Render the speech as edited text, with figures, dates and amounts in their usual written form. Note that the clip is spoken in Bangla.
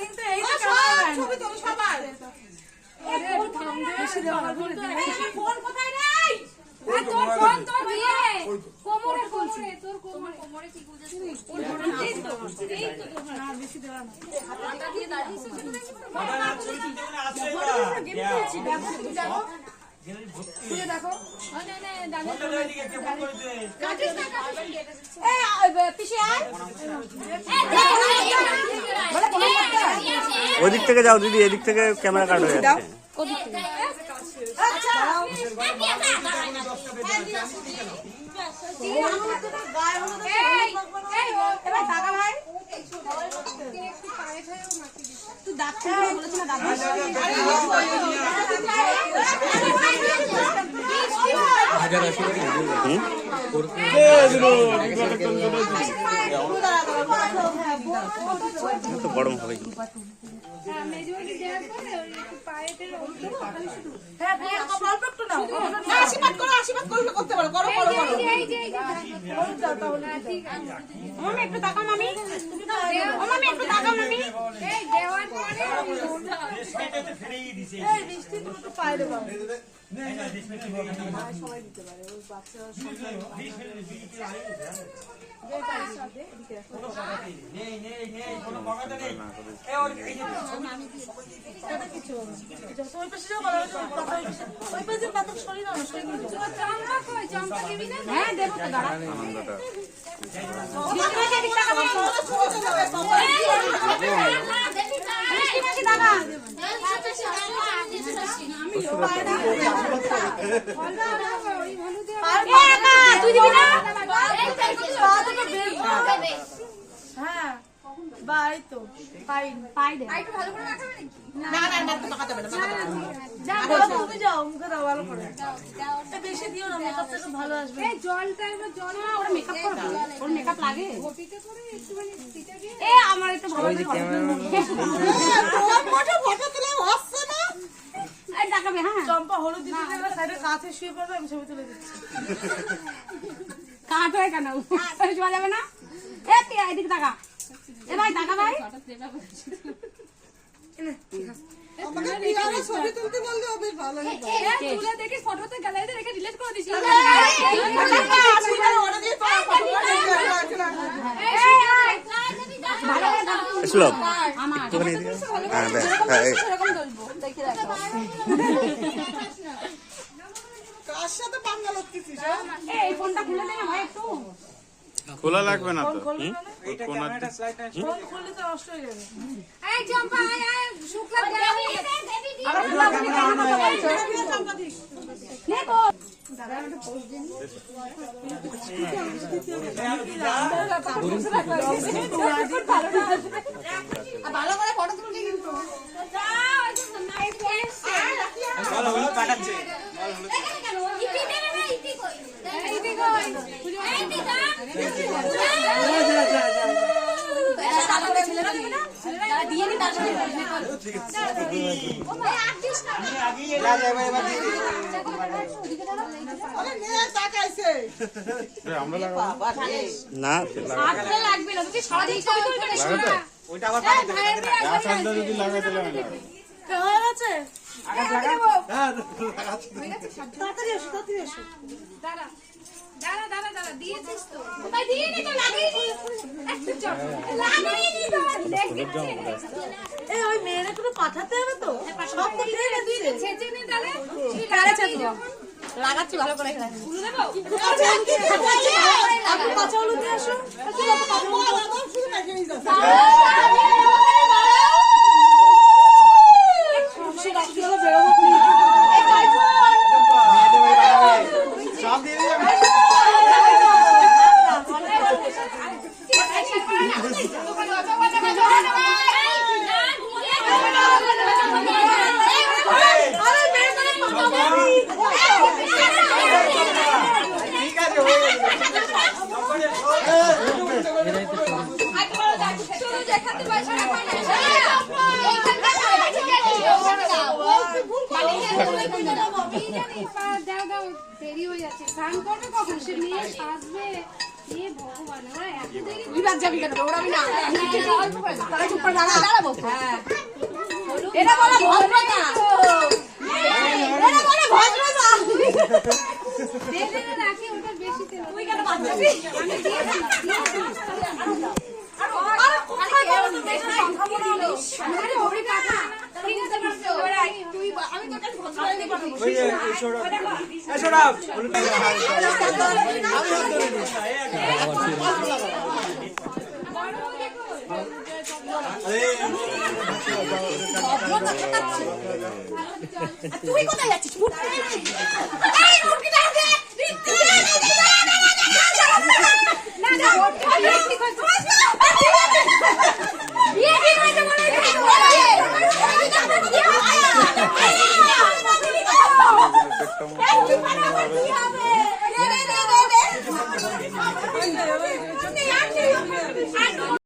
কিন্তু এই তো ক্যামেরাম্যান ছবি তোলো সবার। আরে থাম দে বেশি দেওয়া করে দে ফোন কোথায় রে? তোর ফোন তোর দিয়ে কোমরে খুলছে তোর কোমরে কি গুজেছিস এই তো তোর না বেশি দেওয়া না হাতটা দিয়ে দাঁড়িয়েছিস খুলে দেখো পিছিয়ে আয়। ওদিক থেকে যাও দিদি, এদিক থেকে ক্যামেরা কাট হয়ে যাচ্ছে। এবার দাদা ভাই তুই ডাক্তার বলেছিস না দাদা তো গরম হবে। আশীর্বাদ করো, আশীর্বাদ করলে করতে পারো। করো করো করো। মামি একটু তাকাও মামি। ও মামি একটু তাকাও মামি। এই দেওয়ার পরে এই বৃষ্টি তুমি একটু পায়ে দেবো ওই পাশে যাও ওই পাশে পাতা সরি না চম্পা কই চম্পা দিবি না হ্যাঁ দেবো তো দাঁড়া। আনন্দটা হ্যাঁ বাই তো পাই পাই দে। একটু ভালো করে রাখবে নাকি না না না তুমি তাকাতে হবে না। তুমি যাও মুখে দাও ভালো করে বেশি দিও না মেকআপ থেকে ভালো আসবে এই জলটা এবার জল ওর মেকআপ করবে, ওর মেকআপ লাগে। কপিতে করে একটুখানি দিতে দিয়ে এ আমার একটু ভালো করে ফটো তুলে হচ্ছে না। এই দেখাবে হ্যাঁ। চম্পা হলুদ দিতে গেলে সাইডে কাছে শুয়ে পড়বে আমি ছবি তুলে দিচ্ছি কাট হয় কেন শোয়া যাবে না? এ তুই এদিকে তাকা। এ ভাই তাকা ভাই। ছবি তুলতে বললে বেশ ভালো তুলে দেখি ফটোতে গ্যালারিতে রেখে ডিলিট করে দিছিলাম শ্লোক একটুখানি এদিকে। হ্যাঁ ব্যাস, হ্যাঁ এই। কার সাথে পাঙ্গা লড়তেছিস এই ফোনটা খুলে দে না ভাই একটু। খোলা লাগবে না তো। ফোন খুললে তো নষ্ট হয়ে যাবে এই চম্পা আয় আয় শুক্লা গ্যালারি নে তো ভালো করে ফটো তুলবি কিন্তু। না হাতে লাগবে না তুই সারাদিন ছবি তুলবি না শোনা। ওইটা আবার যদি লাগাই দিলে হয়ে গেছে তাড়াতাড়ি এসো তাড়াতাড়ি এসো দাঁড়া দাঁড়া দাঁড়া দাঁড়া দিয়েছিস তো ভাই দিয়ে নি তো লাগিয়ে নি। লাগিয়ে নি তো এই ওই মেয়েরা কোনো পাঠাতে হবে তো সব তো দিয়ে গেছে ছেঁচে নি তাহলে লাগাচ্ছি ভালো করে এখানে। তুলে দেবো আপনি কাঁচা হলুদ দিয়ে আসো সব দিয়ে দিলাম। ঠিক আছে হয়ে গেছে। শুরু দেখাতে পারছি না দাও দাও দেরি হয়ে যাচ্ছে স্নান করবে কখন সে মেয়ে সাজবে এ ভগবান, ওরা এত দেরি তুই বাদ যাবি কেন? দৌড়াবি না। তারা চুপ করে দাঁড়া, দাঁড়াবো। হ্যাঁ। এটা বলে ভদ্রতা। এটা বলে ভদ্রতা। দে দে দে, রাখি ওটা বেশি তেল। তুই কেন বাদ যাবি? আমি দিয়েছি। আরে কোথায় গেল তো? বেশ না, খাবো না আমি। আরে ওরে কাকা। ঠিক আছে মারছো। তুই আমি তোর কাছে ভদ্রতা দিতে পারবো। ওই যে এই সৌরভ। এই সৌরভ, বলুন না। ভদ্রতা দেখাচ্ছি। তুই কোথায় যাচ্ছিস? এই মুরগিটা দে। না না, ওটা ঠিক আছে। বিয়ে কি হয়েছে বলে? দে দে দে দে।